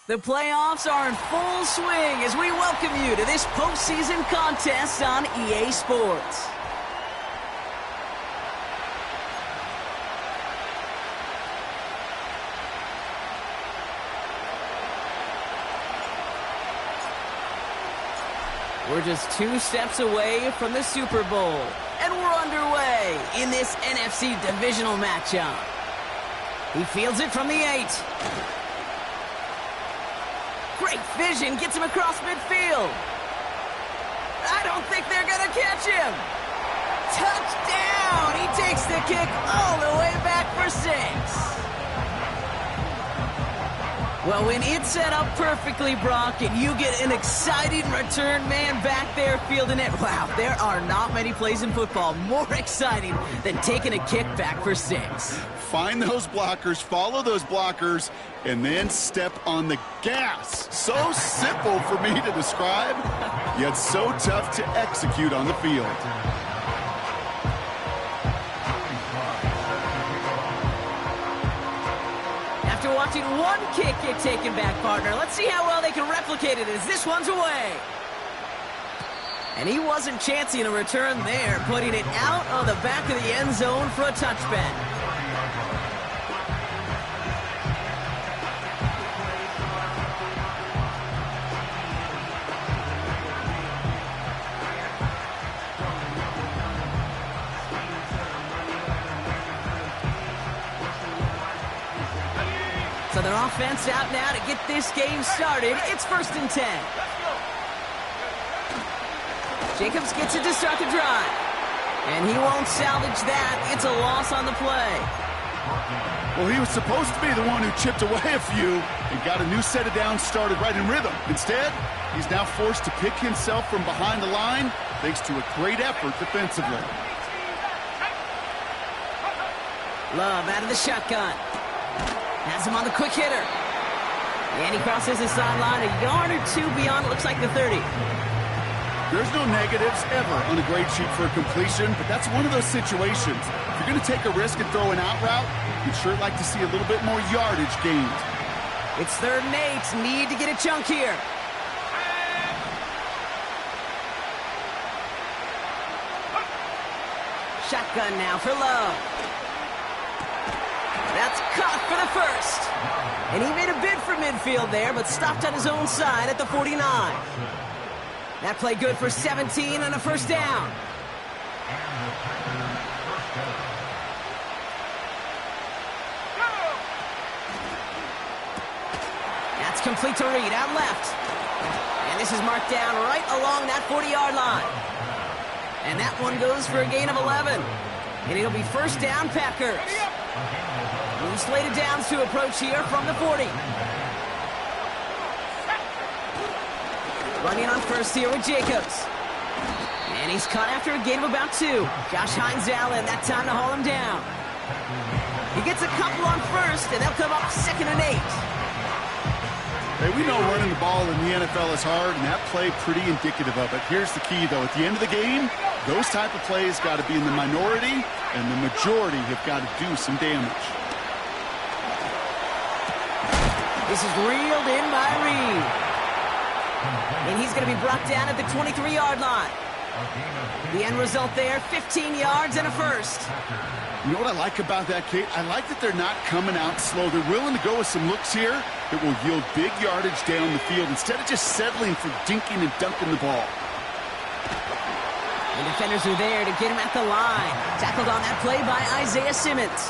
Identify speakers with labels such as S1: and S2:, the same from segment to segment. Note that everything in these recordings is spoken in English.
S1: The playoffs are in full swing as we welcome you to this postseason contest on EA Sports. We're just 2 steps away from the Super Bowl, and we're underway in this NFC Divisional matchup. He fields it from the 8. Great vision, gets him across midfield. I don't think they're going to catch him. Touchdown! He takes the kick all the way back for 6. Well, when it's set up perfectly, Brock, and you get an exciting return man back there fielding it, wow, there are not many plays in football more exciting than taking a kick back for 6.
S2: Find those blockers, follow those blockers, and then step on the gas. So simple for me to describe, yet so tough to execute on the field.
S1: After watching one kick get taken back, partner, let's see how well they can replicate it as this one's away. And he wasn't chancing a return there, putting it out on the back of the end zone for a touchback. So their offense out now to get this game started. It's 1st and 10. Jacobs gets it to start the drive. And he won't salvage that. It's a loss on the play.
S2: Well, he was supposed to be the one who chipped away a few and got a new set of downs started right in rhythm. Instead, he's now forced to pick himself from behind the line thanks to a great effort defensively.
S1: Love out of the shotgun. Has him on the quick hitter. And he crosses the sideline a yard or 2 beyond, it looks like the 30.
S2: There's no negatives ever on a grade sheet for a completion, but that's one of those situations. If you're going to take a risk and throw an out route, you'd sure like to see a little bit more yardage gained.
S1: It's 3rd and 8. Need to get a chunk here. Shotgun now for Love. That's caught for the 1st. And he made a bid for midfield there, but stopped on his own side at the 49. That play good for 17 and a 1st down. That's complete to Reed, out left. And this is marked down right along that 40-yard line. And that one goes for a gain of 11. And it'll be 1st down, Packers. Loose slated downs to approach here from the 40. Running on 1st here with Jacobs. And he's caught after a gain of about 2. Josh Hines Allen, that time to haul him down. He gets a couple on 1st, and they'll come up 2nd and 8.
S2: Hey, we know running the ball in the NFL is hard, and that play pretty indicative of it. Here's the key, though. At the end of the game, those type of plays got to be in the minority, and the majority have got to do some damage.
S1: This is reeled in by Reed. And he's going to be brought down at the 23-yard line. The end result there, 15 yards and a 1st.
S2: You know what I like about that, Kate? I like that they're not coming out slow. They're willing to go with some looks here that will yield big yardage down the field instead of just settling for dinking and dunking the ball.
S1: The defenders are there to get him at the line. Tackled on that play by Isaiah Simmons.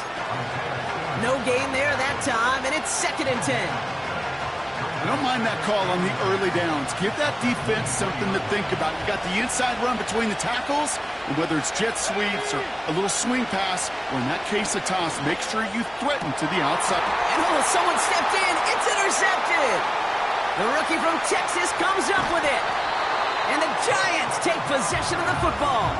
S1: No gain there that time, and it's 2nd and 10.
S2: I don't mind that call on the early downs. Give that defense something to think about. You got the inside run between the tackles, and whether it's jet sweeps or a little swing pass, or in that case a toss, make sure you threaten to the outside.
S1: And someone stepped in. It's intercepted. The rookie from Texas comes up with it. And the Giants take possession of the football.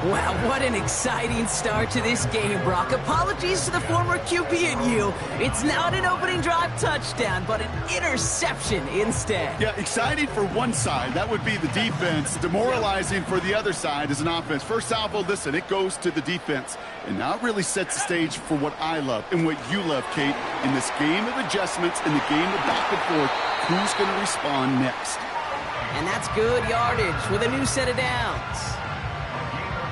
S1: Wow, what an exciting start to this game, Brock. Apologies to the former QB and you. It's not an opening drive touchdown, but an interception instead.
S2: Yeah, exciting for one side. That would be the defense. Demoralizing for the other side as an offense. First salvo, listen, it goes to the defense. And now it really sets the stage for what I love and what you love, Kate, in this game of adjustments, in the game of back and forth. Who's going to respond next?
S1: And that's good yardage with a new set of downs.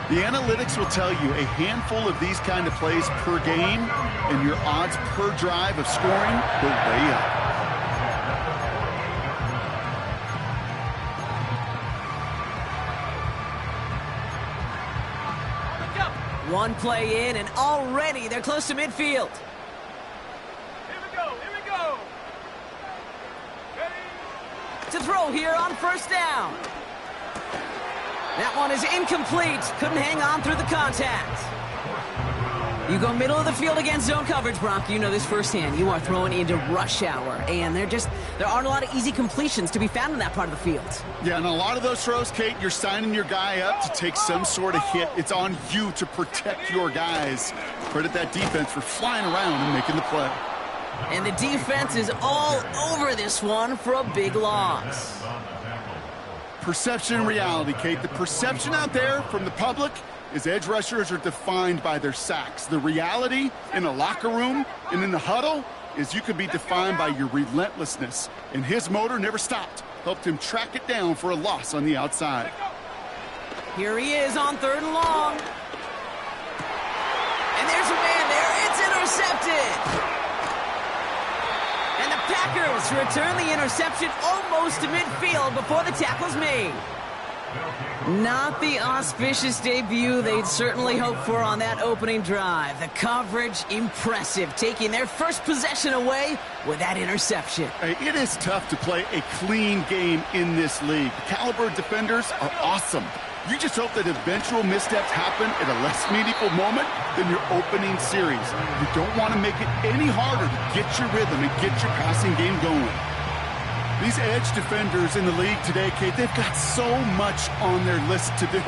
S2: The analytics will tell you a handful of these kind of plays per game, and your odds per drive of scoring go way up.
S1: One play in, and already they're close to midfield.
S3: Here we go.
S1: To throw here on first down. That one is incomplete. Couldn't hang on through the contact. You go middle of the field against zone coverage, Brock. You know this firsthand. You are throwing into rush hour, and there aren't a lot of easy completions to be found in that part of the field.
S2: Yeah, and a lot of those throws, Kate, you're signing your guy up to take some sort of hit. It's on you to protect your guys. Credit that defense for flying around and making the play.
S1: And the defense is all over this one for a big loss.
S2: Perception and reality, Kate. The perception out there from the public is edge rushers are defined by their sacks. The reality in a locker room and in the huddle is you could be defined by your relentlessness. And his motor never stopped. Helped him track it down for a loss on the outside.
S1: Here he is on 3rd and long. And there's a man there. It's intercepted. And the Packers return the interception almost to midfield before the tackle's made. Not the auspicious debut they'd certainly hoped for on that opening drive. The coverage, impressive, taking their first possession away with that interception.
S2: Hey, it is tough to play a clean game in this league. The caliber of defenders are awesome. You just hope that eventual missteps happen at a less meaningful moment than your opening series. You don't want to make it any harder to get your rhythm and get your passing game going. These edge defenders in the league today, Kate, they've got so much on their list to do.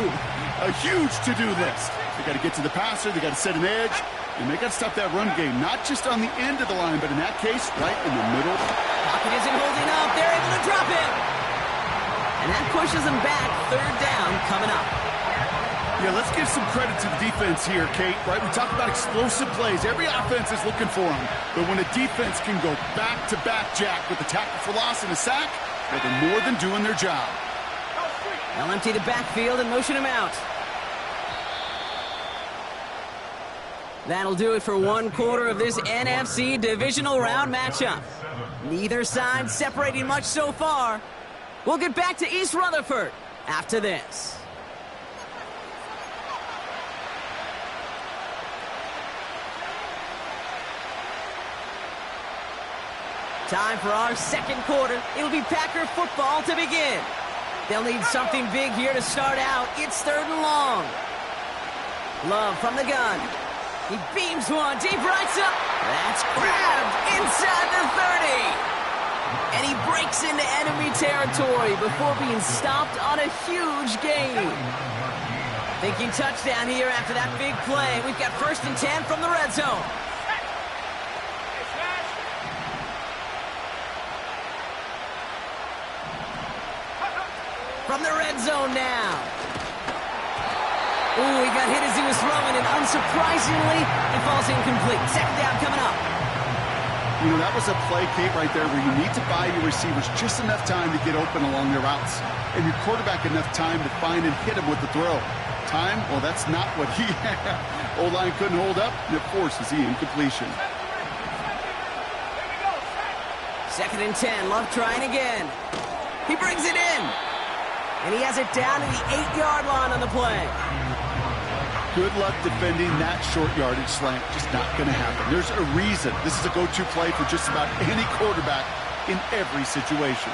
S2: A huge to-do list. They got to get to the passer, they got to set an edge, and they got to stop that run game, not just on the end of the line, but in that case, right in the middle.
S1: Pocket isn't holding up. They're able to drop it. And that pushes them back. 3rd down coming up.
S2: Yeah, let's give some credit to the defense here, Kate, right? We talk about explosive plays. Every offense is looking for them. But when a defense can go back-to-back, Jack, with a tackle for loss and a sack, well, they're more than doing their job.
S1: They'll empty the backfield and motion him out. That'll do it for 1/4 of this NFC Divisional Round matchup. Neither side separating much so far. We'll get back to East Rutherford after this. Time for our 2nd quarter. It'll be Packer football to begin. They'll need something big here to start out. It's 3rd and long. Love from the gun. He beams one deep right up. That's grabbed inside the 30. And he breaks into enemy territory before being stopped on a huge gain. Thinking touchdown here after that big play. We've got 1st and 10 from the red zone. From the red zone now. Ooh, he got hit as he was throwing, and unsurprisingly, it falls incomplete. 2nd down coming up.
S2: You know, that was a play, Kate, right there where you need to buy your receivers just enough time to get open along their routes. And your quarterback enough time to find and hit him with the throw. Time? Well, that's not what he had. O-line couldn't hold up, and it forces the incompletion.
S1: 2nd and 10. Love trying again. He brings it in. And he has it down to the 8-yard line on the play.
S2: Good luck defending that short yardage slant. Just not going to happen. There's a reason this is a go-to play for just about any quarterback in every situation.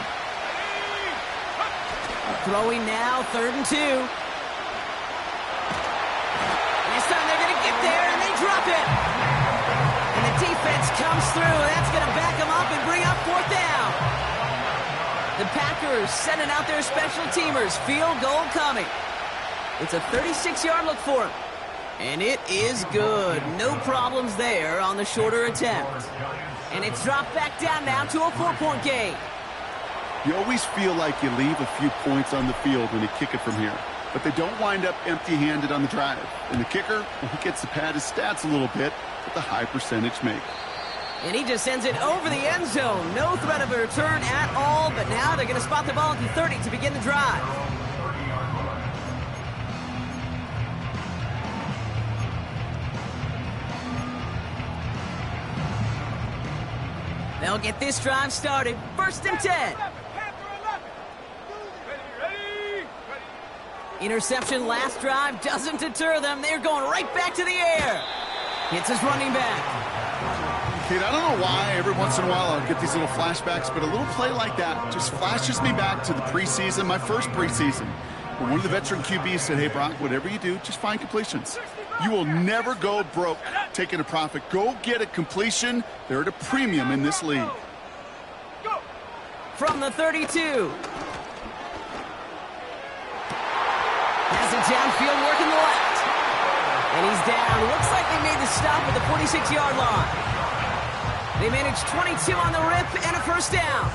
S1: Throwing now, 3rd and 2. And this time they're going to get there, and they drop it. And the defense comes through. That's going to back them up and bring up 4th down. The Packers sending out their special teamers. Field goal coming. It's a 36-yard look for him. And it is good. No problems there on the shorter attempt. And it's dropped back down now to a 4-point game.
S2: You always feel like you leave a few points on the field when you kick it from here. But they don't wind up empty-handed on the drive. And the kicker, well, he gets to pad his stats a little bit with a high percentage make.
S1: And he just sends it over the end zone. No threat of a return at all, but now they're going to spot the ball at the 30 to begin the drive. They'll get this drive started. 1st and 10. Interception last drive doesn't deter them. They're going right back to the air. Hits his running back.
S2: Kate, I don't know why every once in a while I'll get these little flashbacks, but a little play like that just flashes me back to the preseason, my first preseason. But one of the veteran QBs said, hey, Brock, whatever you do, just find completions. You will never go broke taking a profit. Go get a completion. They're at a premium in this league.
S1: From the 32. Has it downfield, working the left. And he's down. Looks like they made the stop at the 46-yard line. They managed 22 on the rip and a 1st down.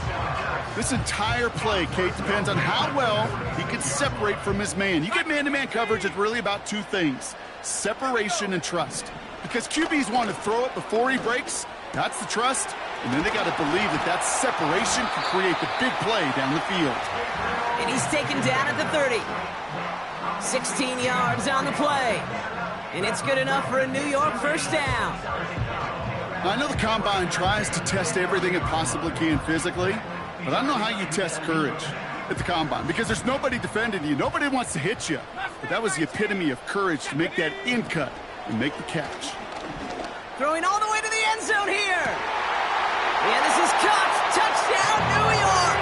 S2: This entire play, Kate, depends on how well he can separate from his man. You get man-to-man coverage, it's really about two things: separation and trust. Because QBs want to throw it before he breaks. That's the trust. And then they got to believe that that separation can create the big play down the field.
S1: And he's taken down at the 30. 16 yards on the play. And it's good enough for a New York 1st down.
S2: I know the Combine tries to test everything it possibly can physically, but I don't know how you test courage at the Combine, because there's nobody defending you. Nobody wants to hit you. But that was the epitome of courage to make that in cut and make the catch.
S1: Throwing all the way to the end zone here. And this is caught. Touchdown, New York.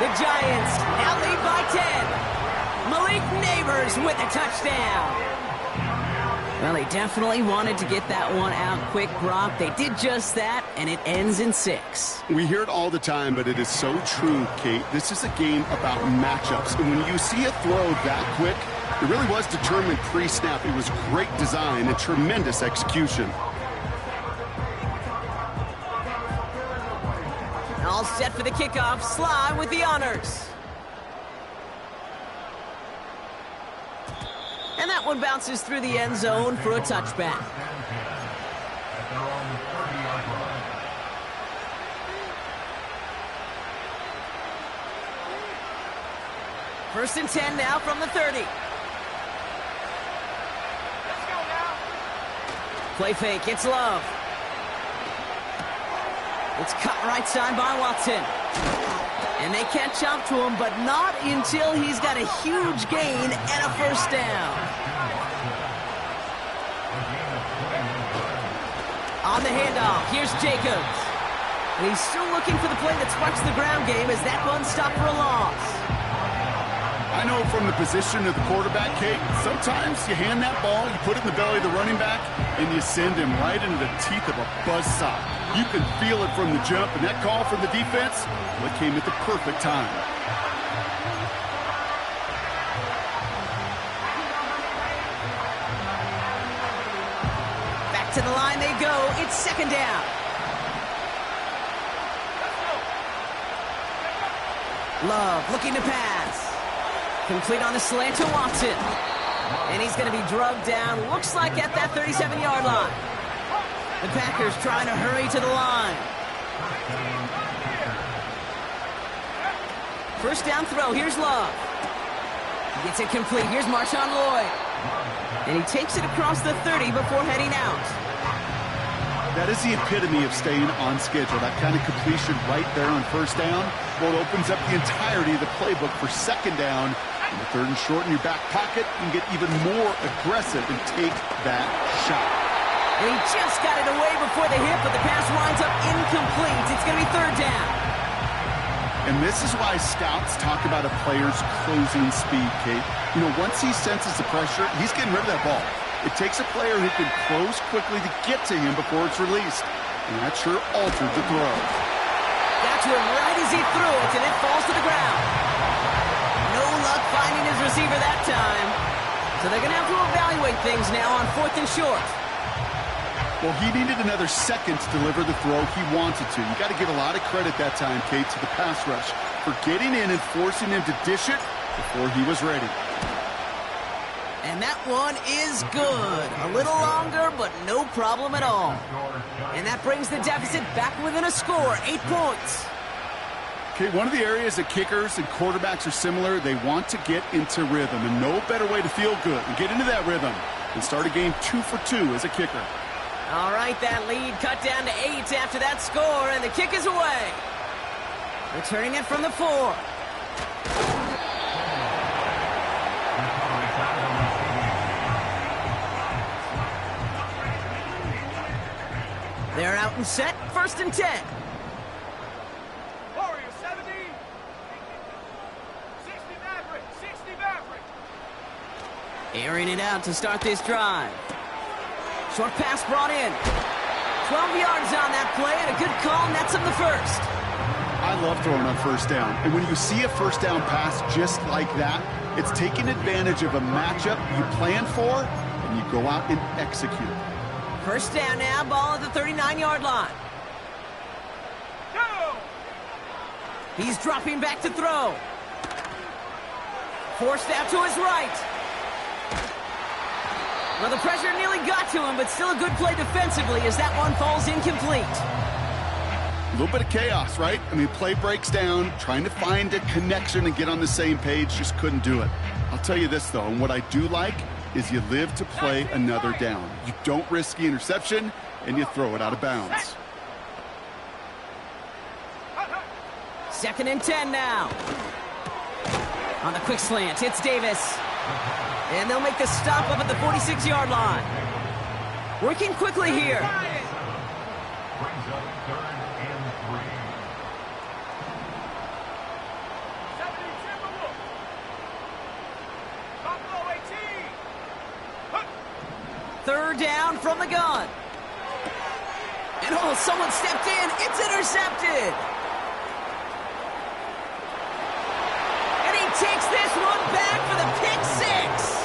S1: The Giants now lead by 10. Malik Neighbors with a touchdown. Well, they definitely wanted to get that one out quick, Brock. They did just that, and it ends in 6.
S2: We hear it all the time, but it is so true, Kate. This is a game about matchups. And when you see a throw that quick, it really was determined pre-snap. It was great design and tremendous execution.
S1: All set for the kickoff. Sly with the honors. And that one bounces through the end zone for a touchback. First and 10 now from the 30. Play fake, it's Love. It's cut right side by Watson. And they catch up to him, but not until he's got a huge gain and a 1st down. On the handoff, here's Jacobs. And he's still looking for the play that sparks the ground game as that one stopped for a loss.
S2: I know from the position of the quarterback, Kate, sometimes you hand that ball, you put it in the belly of the running back, and you send him right into the teeth of a buzzsaw. You can feel it from the jump, and that call from the defense, well, it came at the perfect time.
S1: Back to the line they go. It's 2nd down. Love looking to pass. Complete on the slant to Watson. And he's going to be drugged down, looks like at that 37-yard line. The Packers trying to hurry to the line. 1st down throw, here's Love. He gets it complete, here's Marshawn Lloyd. And he takes it across the 30 before heading out.
S2: That is the epitome of staying on schedule. That kind of completion right there on 1st down. Well, it opens up the entirety of the playbook for 2nd down. In the 3rd and short in your back pocket, you can get even more aggressive and take that shot.
S1: And he just got it away before the hit, but the pass winds up incomplete. It's going to be 3rd down.
S2: And this is why scouts talk about a player's closing speed, Kate. You know, once he senses the pressure, he's getting rid of that ball. It takes a player who can close quickly to get to him before it's released. And that sure altered the throw.
S1: Got to him right as he threw it, and it falls to the ground. No luck finding his receiver that time. So they're going to have to evaluate things now on 4th and short.
S2: Well, he needed another second to deliver the throw he wanted to. You got to give a lot of credit that time, Kate, to the pass rush for getting in and forcing him to dish it before he was ready.
S1: And that one is good. A little longer, but no problem at all. And that brings the deficit back within a score, 8 points.
S2: Okay, one of the areas that kickers and quarterbacks are similar, they want to get into rhythm, and no better way to feel good and get into that rhythm than start a game 2 for 2 as a kicker.
S1: All right, that lead cut down to 8 after that score, and the kick is away. Returning it from the 4. They're out and set, 1st and 10.
S3: Warrior 70. 60 Maverick. 60 Maverick.
S1: Airing it out to start this drive. Short pass brought in. 12 yards on that play, and a good call nets him the first.
S2: I love throwing on 1st down, and when you see a 1st down pass just like that, it's taking advantage of a matchup you plan for, and you go out and execute.
S1: 1st down now, ball at the 39-yard line.
S3: Go!
S1: He's dropping back to throw. Forced out to his right. Well, the pressure nearly got to him, but still a good play defensively as that one falls incomplete.
S2: A little bit of chaos, right? I mean, play breaks down, trying to find a connection and get on the same page, just couldn't do it. I'll tell you this, though, and what I do like is you live to play another down. You don't risk the interception, and you throw it out of bounds.
S1: 2nd and 10 now. On the quick slant, it's Davis. And they'll make the stop up at the 46-yard line. Working quickly here.
S4: Brings up 3rd and 3.
S3: 70 Timberwolves. Buffalo 18.
S1: 3rd down from the gun. And oh, someone stepped in. It's intercepted. And he takes this one back for the pick 6.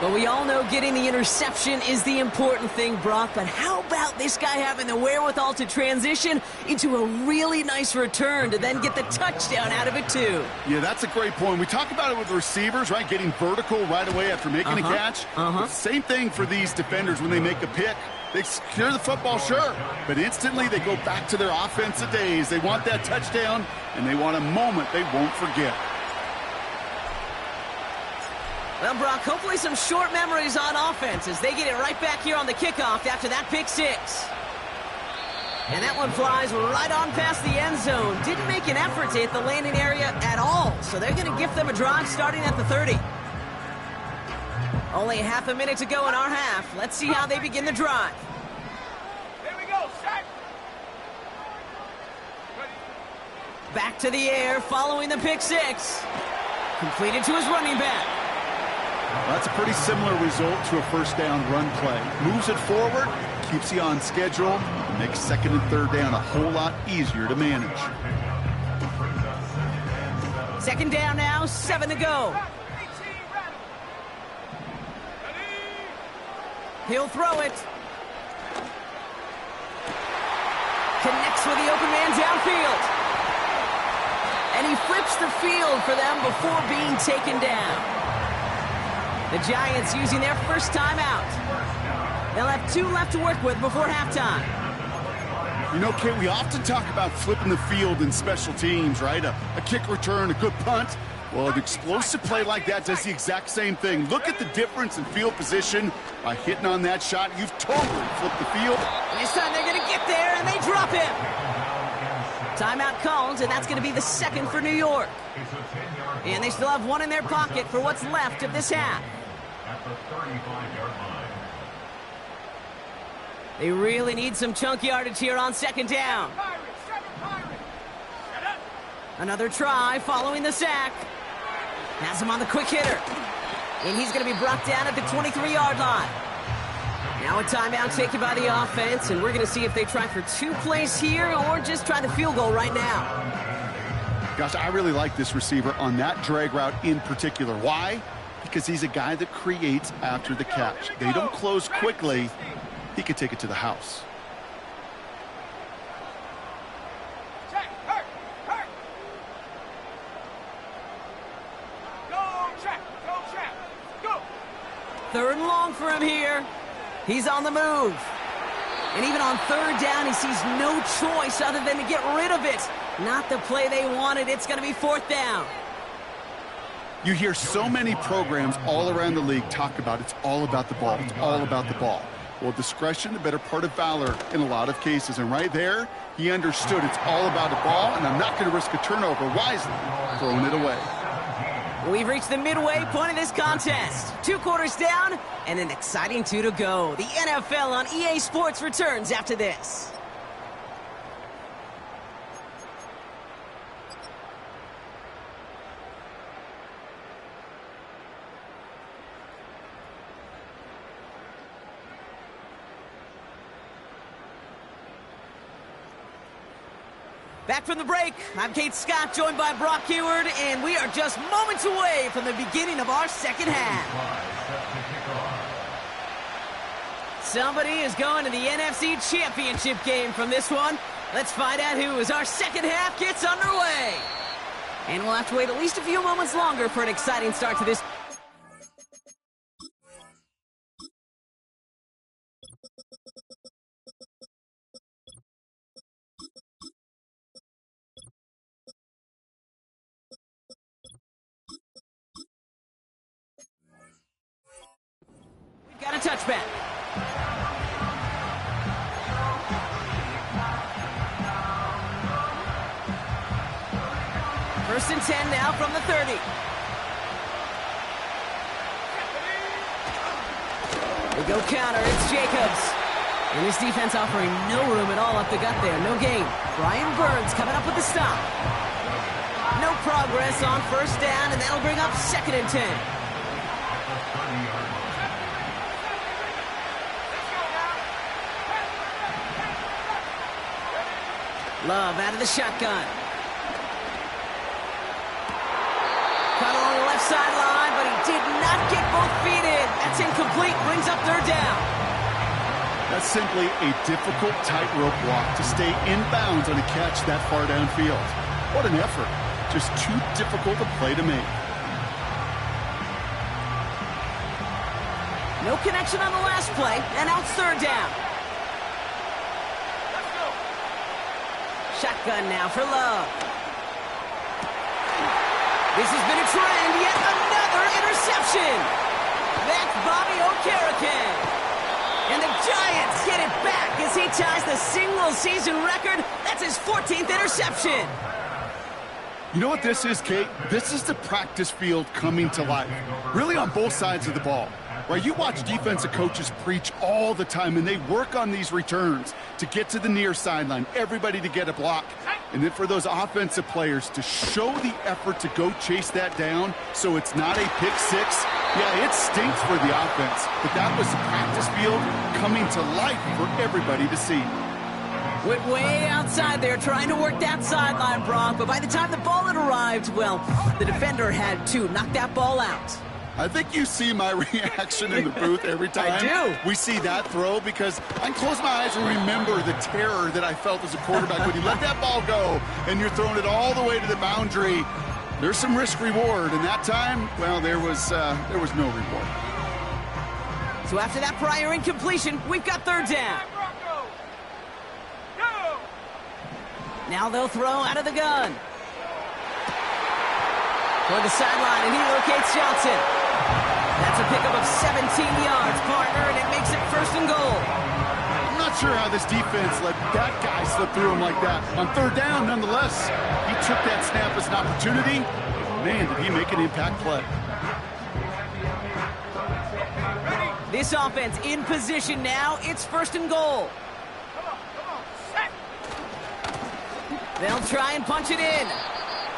S1: But we all know getting the interception is the important thing, Brock. But how about this guy having the wherewithal to transition into a really nice return to then get the touchdown out of it, too?
S2: Yeah, that's a great point. We talk about it with the receivers, right? Getting vertical right away after making a catch. Same thing for these defenders when they make a pick. They secure the football, sure, but instantly they go back to their offensive days. They want that touchdown, and they want a moment they won't forget.
S1: Well, Brock, hopefully some short memories on offense as they get it right back here on the kickoff after that pick 6. And that one flies right on past the end zone. Didn't make an effort to hit the landing area at all, so they're going to gift them a drive starting at the 30. Only half a minute to go in our half. Let's see how they begin the drive.
S3: Here we go, set.
S1: Back to the air following the pick 6. Completed to his running back.
S2: Well, that's a pretty similar result to a 1st down run play. Moves it forward, keeps you on schedule, and makes 2nd and 3rd down a whole lot easier to manage.
S1: 2nd down now, 7 to go. He'll throw it. Connects with the open man downfield. And he flips the field for them before being taken down. The Giants using their first timeout. They'll have 2 left to work with before halftime.
S2: You know, Kate, we often talk about flipping the field in special teams, right? A kick return, a good punt. Well, an explosive play like that does the exact same thing. Look at the difference in field position by hitting on that shot. You've totally flipped the field.
S1: And this time they're going to get there, and they drop him. Timeout called, and that's going to be the 2nd for New York. And they still have 1 in their pocket for what's left of this half.
S4: At the 35-yard line.
S1: They really need some chunk yardage here on 2nd down. Another try following the sack. Has him on the quick hitter. And he's going to be brought down at the 23-yard line. Now a timeout taken by the offense, and we're going to see if they try for 2 plays here or just try the field goal right now.
S2: Gosh, I really like this receiver on that drag route in particular. Why? because he's a guy that creates after the catch. They don't close quickly. He could take it to the house.
S3: Check. Hurt. Go, check. Go.
S1: 3rd and long for him here. He's on the move. And even on 3rd down, he sees no choice other than to get rid of it. Not the play they wanted. It's going to be 4th down.
S2: You hear so many programs all around the league talk about it's all about the ball. It's all about the ball. Well, discretion, the better part of valor in a lot of cases. And right there, he understood it's all about the ball, and I'm not going to risk a turnover. Wisely throwing it away.
S1: We've reached the midway point of this contest. 2 quarters down and an exciting 2 to go. The NFL on EA Sports returns after this. Back from the break, I'm Kate Scott, joined by Brock Heward, and we are just moments away from the beginning of our second half. Somebody is going to the NFC Championship game from this one. Let's find out who as our second half gets underway. And we'll have to wait at least a few moments longer for an exciting start to this. Got a touchback. First and 10 now from the 30. They go counter. It's Jacobs. And his defense offering no room at all up the gut there. No gain. Brian Burns coming up with the stop. No progress on 1st down, and that'll bring up 2nd and 10. Love out of the shotgun. Caught along the left sideline, but he did not get both feet in. That's incomplete. Brings up 3rd down.
S2: That's simply a difficult tightrope walk to stay in bounds on a catch that far downfield. What an effort. Just too difficult a play to make.
S1: No connection on the last play, and now it's 3rd down. Shotgun now for Love. This has been a trend. Yet another interception. That's Bobby Okereke. And the Giants get it back as he ties the single-season record. That's his 14th interception.
S2: You know what this is, Kate? This is the practice field coming to life. Really on both sides of the ball. Right, you watch defensive coaches preach all the time, and they work on these returns to get to the near sideline, everybody to get a block. And then for those offensive players to show the effort to go chase that down so it's not a pick six. Yeah, it stinks for the offense, but that was the practice field coming to life for everybody to see.
S1: Went way outside there trying to work that sideline, Brock, but by the time the ball had arrived, well, the defender had to knock that ball out.
S2: I think you see my reaction in the booth every time
S1: I do.
S2: We see that throw, because I can close my eyes and remember the terror that I felt as a quarterback when you let that ball go and you're throwing it all the way to the boundary. There's some risk reward, and that time, well, there was no reward.
S1: So after that prior incompletion, we've got 3rd down. Now they'll throw out of the gun. Toward the sideline, and he locates Johnson. That's a pickup of 17 yards, partner, and it makes it 1st and goal.
S2: I'm not sure how this defense let that guy slip through him like that. On 3rd down, nonetheless, he took that snap as an opportunity. Man, did he make an impact play.
S1: This offense in position now. It's 1st and goal. They'll try and punch it in.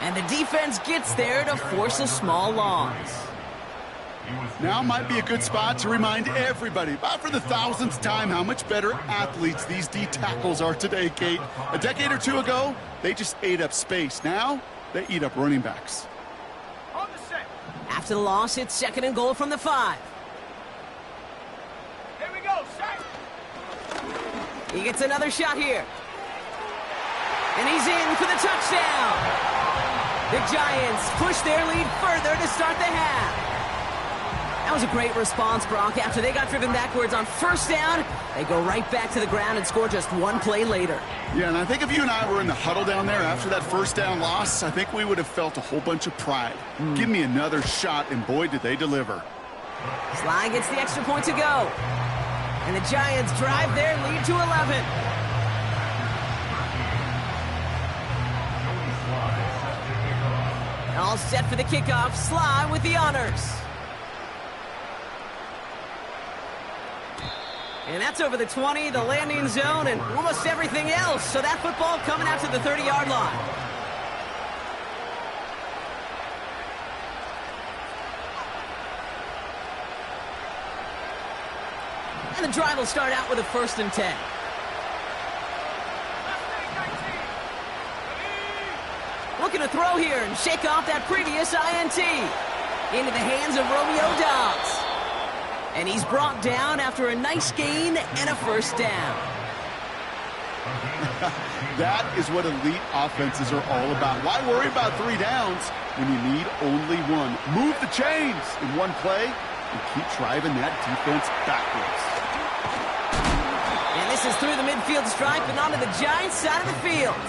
S1: And the defense gets there to force a small loss.
S2: Now might be a good spot to remind everybody, about for the 1000th time, how much better athletes these D tackles are today, Kate. A decade or two ago, they just ate up space. Now, they eat up running backs.
S1: After the loss, it's 2nd and goal from the 5.
S3: Here we go, sack.
S1: He gets another shot here. And he's in for the touchdown. The Giants push their lead further to start the half. That was a great response, Brock. After they got driven backwards on 1st down, they go right back to the ground and score just 1 play later.
S2: Yeah, and I think if you and I were in the huddle down there after that 1st down loss, I think we would have felt a whole bunch of pride. Give me another shot, and boy, did they deliver.
S1: Sly gets the extra point to go. And the Giants drive their lead to 11. All set for the kickoff. Sly with the honors. And that's over the 20, the landing zone, and almost everything else. So that football coming out to the 30-yard line. And the drive will start out with a 1st and 10. Looking to throw here and shake off that previous INT. Into the hands of Romeo Dobbs. And he's brought down after a nice gain and a 1st down.
S2: That is what elite offenses are all about. Why worry about 3 downs when you need only 1? Move the chains in 1 play and keep driving that defense backwards.
S1: And this is through the midfield stripe and onto the Giants side of the field.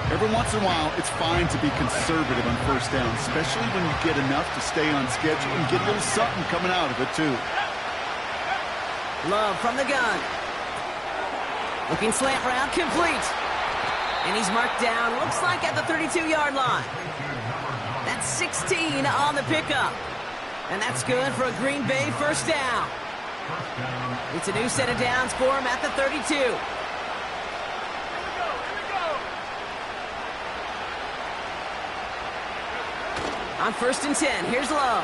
S2: Every once in a while, it's fine to be conservative on 1st down, especially when you get enough to stay on schedule and get a little something coming out of it, too.
S1: Love from the gun. Looking slant route, complete. And he's marked down, looks like at the 32-yard line. That's 16 on the pickup. And that's good for a Green Bay 1st down. It's a new set of downs for him at the 32. On 1st and 10, here's Love.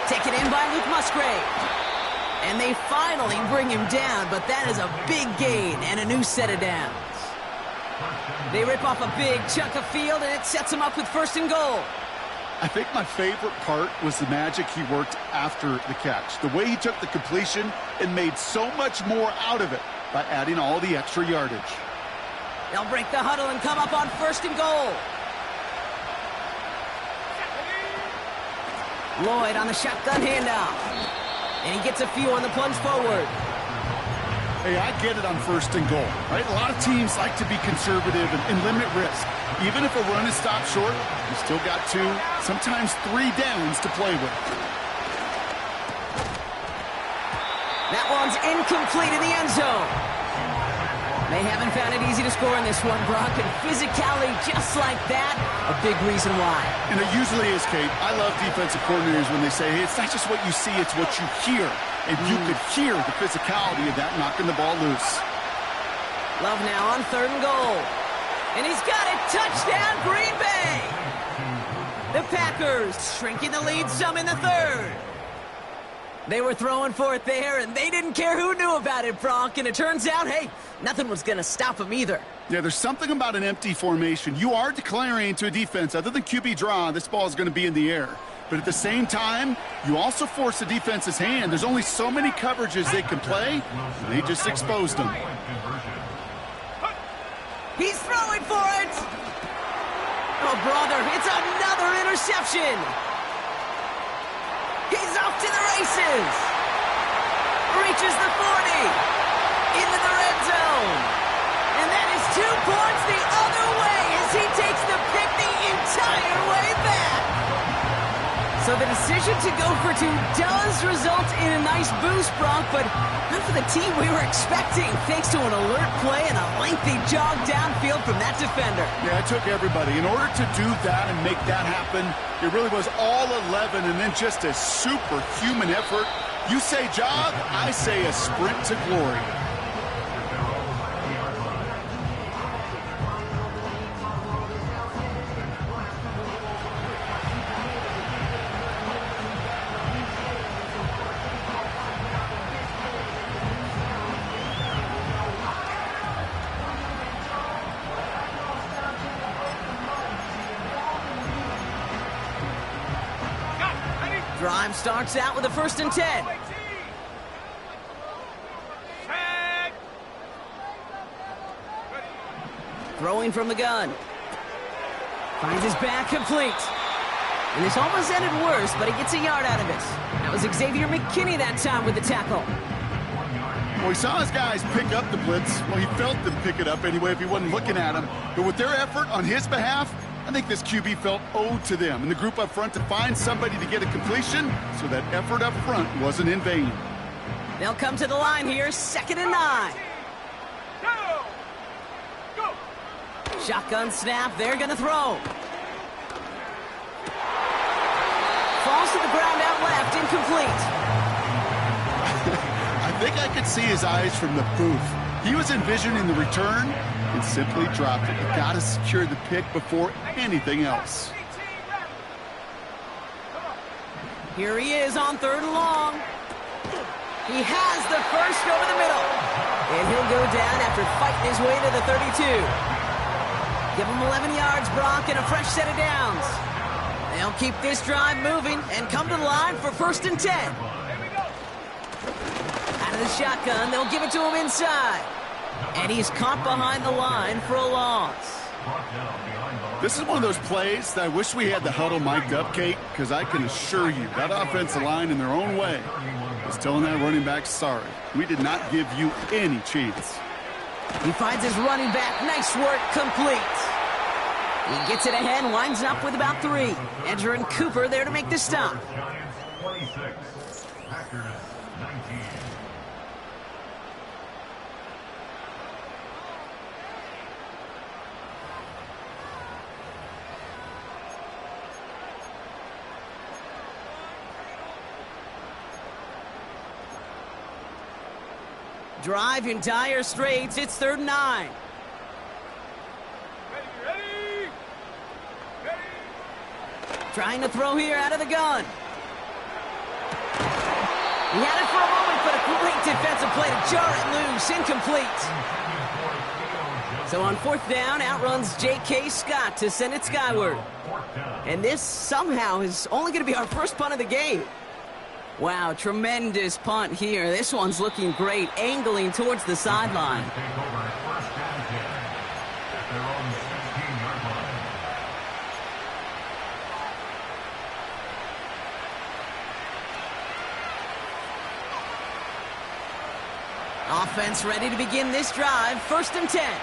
S1: Taken in by Luke Musgrave. And they finally bring him down, but that is a big gain and a new set of downs. They rip off a big chunk of field, and it sets him up with 1st and goal.
S2: I think my favorite part was the magic he worked after the catch. The way he took the completion and made so much more out of it by adding all the extra yardage.
S1: They'll break the huddle and come up on 1st and goal. Lloyd on the shotgun handoff. And he gets a few on the plunge forward.
S2: Hey, I get it on 1st and goal, right? A lot of teams like to be conservative and limit risk. Even if a run is stopped short, you still got 2, sometimes 3 downs to play with.
S1: That one's incomplete in the end zone. They haven't found it easy to score in this one, Brock, and physicality just like that, a big reason why. And it usually is, Kate. I love defensive coordinators when they say, hey, it's not just what you see, it's what you hear. And you could hear the physicality of that knocking the ball loose. Love now on 3rd and goal. And he's got it. Touchdown, Green Bay! The Packers shrinking the lead some in the 3rd. They were throwing for it there, and they didn't care who knew about it, Bronk. And it turns out, hey, nothing was going to stop them either. Yeah, there's something about an empty formation. You are declaring to a defense, other than QB draw, this ball is going to be in the air. But at the same time, you also force the defense's hand. There's only so many coverages they can play, and they just exposed them. He's throwing for it! Oh, brother, it's another interception! He's off to the races! Reaches the 40! Into the red zone! And that is 2 points the other way as he takes the pick the entire way back! So the decision to go for 2 does result in a nice boost, Bronk, but not for the team we were expecting, thanks to an alert play and a lengthy jog downfield from that defender. Yeah, it took everybody. In order to do that and make that happen, it really was all 11 and then just a superhuman effort. You say jog, I say a sprint to glory. Drive starts out with a 1st and 10.
S3: Tag.
S1: Throwing from the gun. Finds his back complete. And this almost ended worse, but he gets a yard out of it. That was Xavier McKinney that time with the tackle.
S2: Well, he saw his guys pick up the blitz. Well, he felt them pick it up anyway if he wasn't looking at him. But with their effort on his behalf, I think this QB felt owed to them and the group up front to find somebody to get a completion, so that effort up front wasn't in vain.
S1: They'll come to the line here, 2nd and 9.
S3: Go.
S1: Shotgun snap, they're going to throw. Falls to the ground out left, incomplete.
S2: I think I could see his eyes from the booth. He was envisioning the return and simply dropped it. You got to secure the pick before anything else.
S1: Here he is on 3rd and long. He has the first over the middle. And he'll go down after fighting his way to the 32. Give him 11 yards, Brock, and a fresh set of downs. They'll keep this drive moving and come to the line for 1st and 10. Out of the shotgun, they'll give it to him inside. And he's caught behind the line for a loss.
S2: This is one of those plays that I wish we had the huddle mic'd up, Kate, because I can assure you that offensive line in their own way is telling that running back, sorry, we did not give you any chance.
S1: He finds his running back. Nice work, complete. He gets it ahead, winds up with about 3. Edger and Cooper there to make the stop.
S4: Giants 26, Packers 19.
S1: Drive in dire straits. It's 3rd and 9.
S3: Ready.
S1: Trying to throw here out of the gun. He had it for a moment, but a great defensive play to jar it loose. Incomplete. So on 4th down, outruns J.K. Scott to send it skyward. And this somehow is only going to be our first punt of the game. Wow, tremendous punt here. This one's looking great, angling towards the sideline. Offense ready to begin this drive. 1st and 10.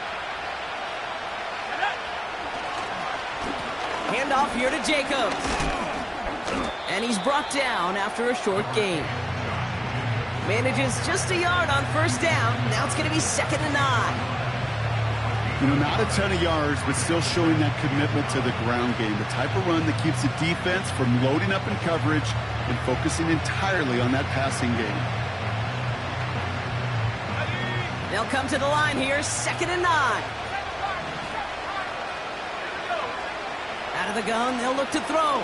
S1: Handoff here to Jacobs. And he's brought down after a short gain. Manages just a yard on 1st down. Now it's going to be 2nd and 9.
S2: You know, not a ton of yards, but still showing that commitment to the ground game. The type of run that keeps the defense from loading up in coverage and focusing entirely on that passing game.
S1: They'll come to the line here, 2nd and 9. Out of the gun, they'll look to throw.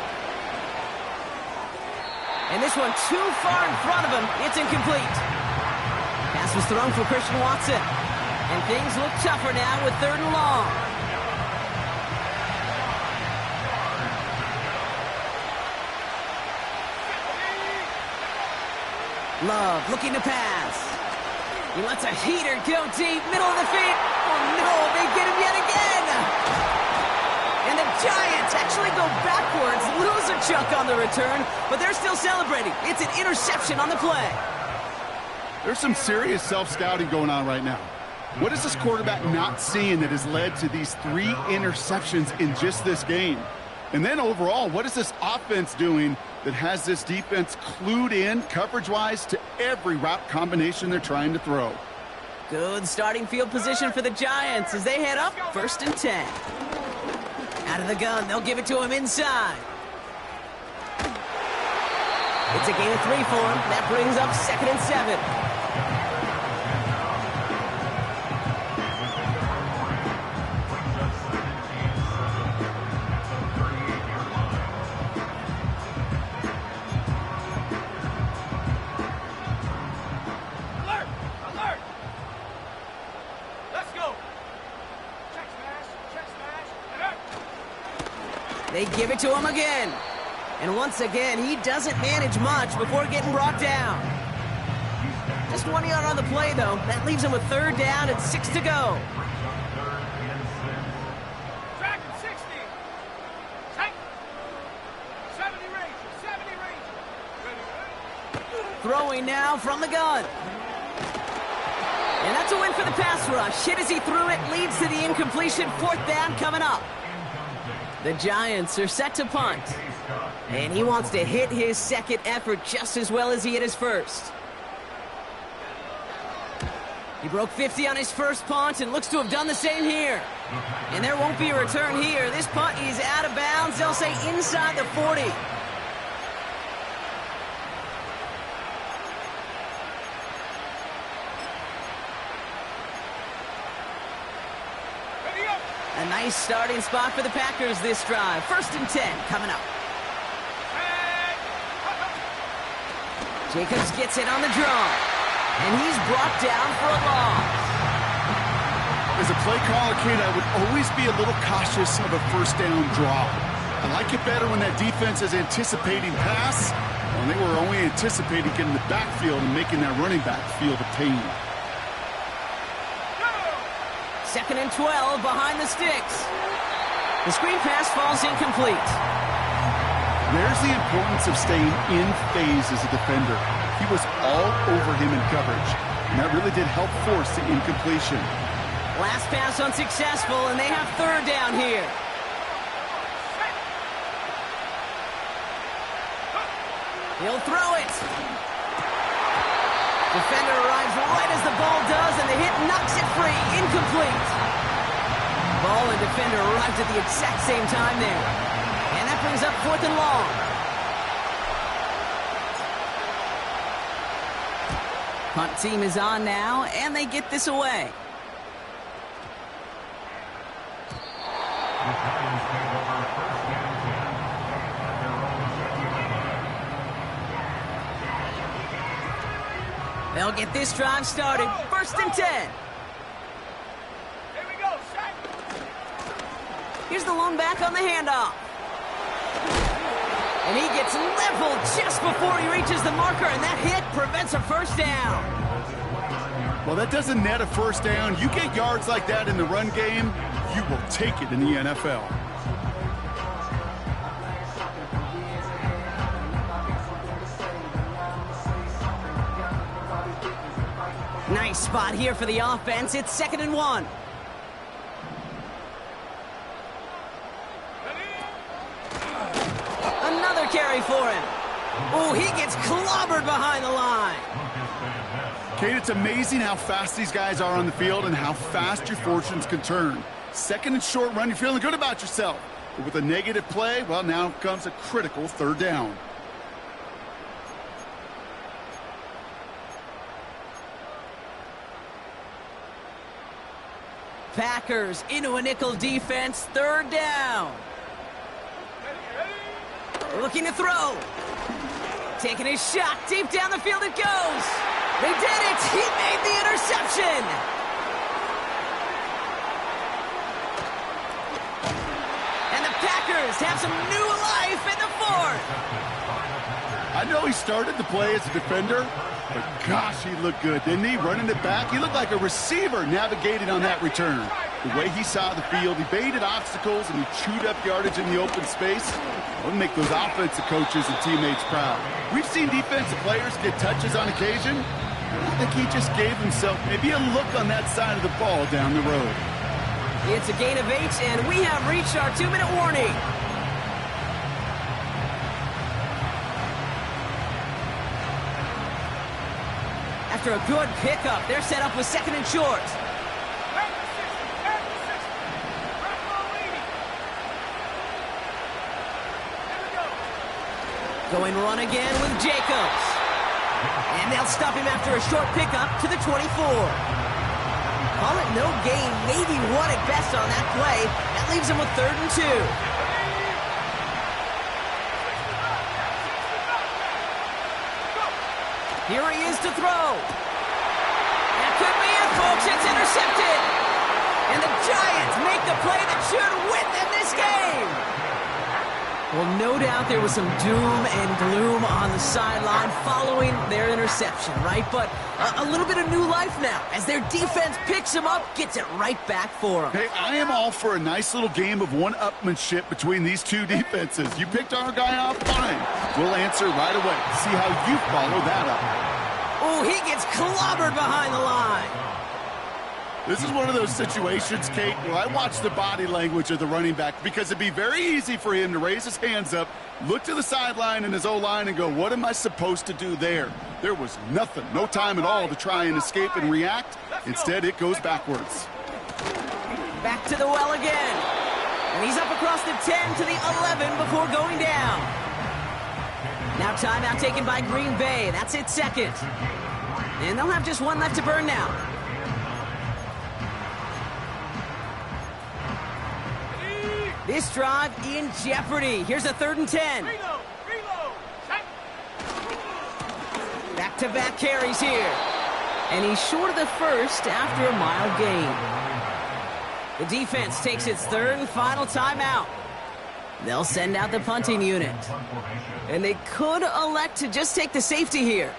S1: And this one too far in front of him. It's incomplete. Pass was thrown for Christian Watson. And things look tougher now with 3rd and long. Love looking to pass. He lets a heater go deep, middle of the feet. Oh no, they get him yet again. And the Giants actually go backwards, lose a chunk on the return, but they're still celebrating. It's an interception on the play.
S2: There's some serious self-scouting going on right now. What is this quarterback not seeing that has led to these 3 interceptions in just this game? And then overall, what is this offense doing that has this defense clued in coverage-wise to every route combination they're trying to throw?
S1: Good starting field position for the Giants as they head up 1st and 10. Out of the gun, they'll give it to him inside. It's a gain of 3 for him. That brings up 2nd and 7. They give it to him again. And once again, he doesn't manage much before getting brought down. Just 1 yard on the play, though. That leaves him with 3rd down and 6 to go.
S3: Track at 60. Take. 70 Ranger. 70 Ranger. Ready.
S1: Throwing now from the gun. And that's a win for the pass rush. Hit as he threw it, leads to the incompletion. 4th down coming up. The Giants are set to punt. And he wants to hit his second effort just as well as he hit his first. He broke 50 on his first punt and looks to have done the same here. And there won't be a return here. This punt is out of bounds. They'll say inside the 40. A nice starting spot for the Packers this drive. 1st and 10 coming up. Jacobs gets it on the draw. And he's brought down for a loss.
S2: As a play caller, kid, I would always be a little cautious of a 1st down draw. I like it better when that defense is anticipating pass, when they were only anticipating getting the backfield and making that running back feel the pain.
S1: 2nd and 12 behind the sticks. The screen pass falls incomplete.
S2: There's the importance of staying in phase as a defender. He was all over him in coverage, and that really did help force the incompletion.
S1: Last pass unsuccessful, and they have 3rd down here. He'll throw it. Defender arrives right as the ball does, and the hit knocks it free. Incomplete. Ball and defender arrived at the exact same time there. And that brings up 4th and long. Punt team is on now, and they get this away. They'll get this drive started. 1st and 10.
S3: Here we go. Set.
S1: Here's the lone back on the handoff. And he gets leveled just before he reaches the marker, and that hit prevents a 1st down.
S2: Well, that doesn't net a 1st down. You get yards like that in the run game, you will take it in the NFL.
S1: Nice spot here for the offense. It's 2nd and 1. Another carry for him. Oh, he gets clobbered behind the line.
S2: Kate, it's amazing how fast these guys are on the field and how fast your fortunes can turn. 2nd and short run, you're feeling good about yourself. But with a negative play, well, now comes a critical 3rd down.
S1: Packers into a nickel defense. 3rd down. Looking to throw. Taking his shot. Deep down the field it goes. They did it. He made the interception. And the Packers have some new life in the 4th.
S2: I know he started the play as a defender, but gosh, he looked good, didn't he? Running it back, he looked like a receiver navigating on that return. The way he saw the field, he baited obstacles and he chewed up yardage in the open space. It'll make those offensive coaches and teammates proud. We've seen defensive players get touches on occasion. I think he just gave himself maybe a look on that side of the ball down the road.
S1: It's a gain of 8, and we have reached our 2-minute warning. After a good pickup, they're set up with 2nd and short. Going run again with Jacobs. And they'll stop him after a short pickup to the 24. Call it no gain, maybe 1 at best on that play. That leaves him with 3rd and 2. Here he is to throw. That could be it, folks. It's intercepted. And the Giants make the play that should win them this game. Well, no doubt there was some doom and gloom on the sideline following their interception, right? But a little bit of new life now as their defense picks them up, gets it right back for them.
S2: Hey, I am all for a nice little game of one-upmanship between these two defenses. You picked our guy off, fine. We'll answer right away. See how you follow that up.
S1: Oh, he gets clobbered behind the line.
S2: This is one of those situations, Kate, where I watch the body language of the running back because it'd be very easy for him to raise his hands up, look to the sideline in his O-line and go, what am I supposed to do there? There was nothing, no time at all to try and escape and react. Instead, it goes backwards.
S1: Back to the well again. And he's up across the 10 to the 11 before going down. Now timeout taken by Green Bay. That's its second. And they'll have just one left to burn now. This drive in jeopardy. Here's a 3rd and 10.
S3: Reload. Check.
S1: Back-to-back carries here. And he's short of the first after a mile gain. The defense takes its 3rd and final timeout. They'll send out the punting unit. And they could elect to just take the safety here.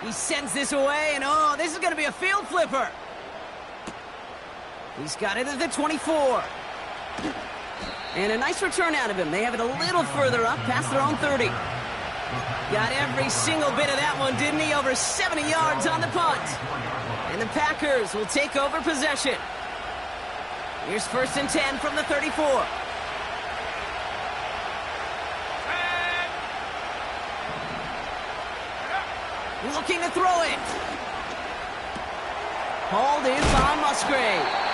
S1: He sends this away, and oh, this is going to be a field flipper. He's got it at the 24. And a nice return out of him. They have it a little further up, past their own 30. Got every single bit of that one, didn't he? Over 70 yards on the punt. And the Packers will take over possession. Here's 1st and 10 from the 34. Looking to throw it. Hauled in by Musgrave.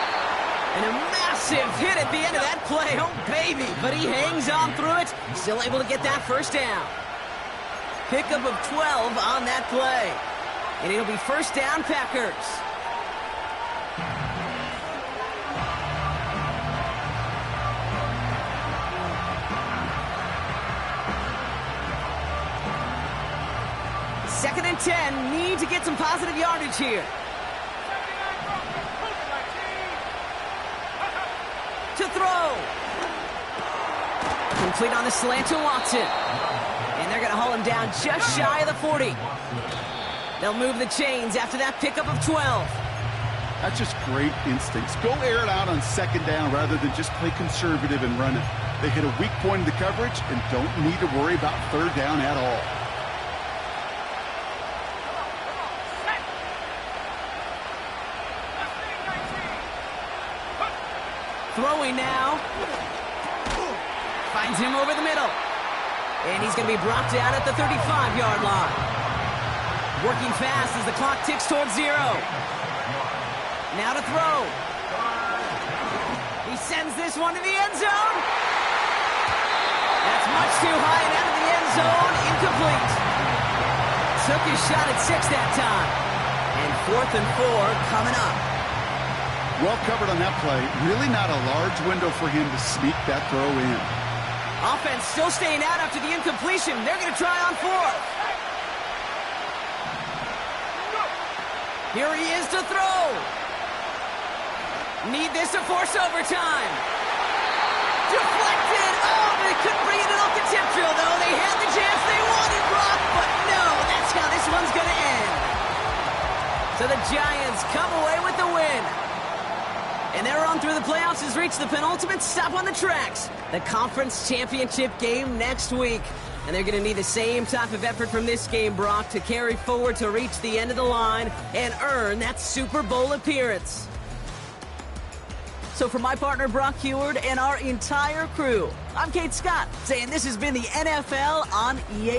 S1: And a massive hit at the end of that play. Oh, baby. But he hangs on through it. Still able to get that 1st down. Pickup of 12 on that play. And it'll be 1st down, Packers. Second and 10. Need to get some positive yardage here. To throw. Complete on the slant to Watson. And they're going to haul him down just shy of the 40. They'll move the chains after that pickup of 12.
S2: That's just great instincts. Go air it out on 2nd down rather than just play conservative and run it. They hit a weak point in the coverage and don't need to worry about 3rd down at all.
S1: Throwing now. Finds him over the middle. And he's going to be brought down at the 35-yard line. Working fast as the clock ticks towards 0. Now to throw. He sends this one to the end zone. That's much too high and out of the end zone. Incomplete. Took his shot at 6 that time. And 4th and 4 coming up.
S2: Well covered on that play. Really not a large window for him to sneak that throw in.
S1: Offense still staying out after the incompletion. They're going to try on 4th. Here he is to throw. Need this to force overtime. Deflected. Oh, they couldn't bring it off the tip drill, though. They had the chance they wanted, Brock, but no, that's how this one's going to end. So the Giants come away with the win. And their run through the playoffs has reached the penultimate stop on the tracks. The conference championship game next week. And they're going to need the same type of effort from this game, Brock, to carry forward to reach the end of the line and earn that Super Bowl appearance. So for my partner, Brock Heward, and our entire crew, I'm Kate Scott, saying this has been the NFL on EA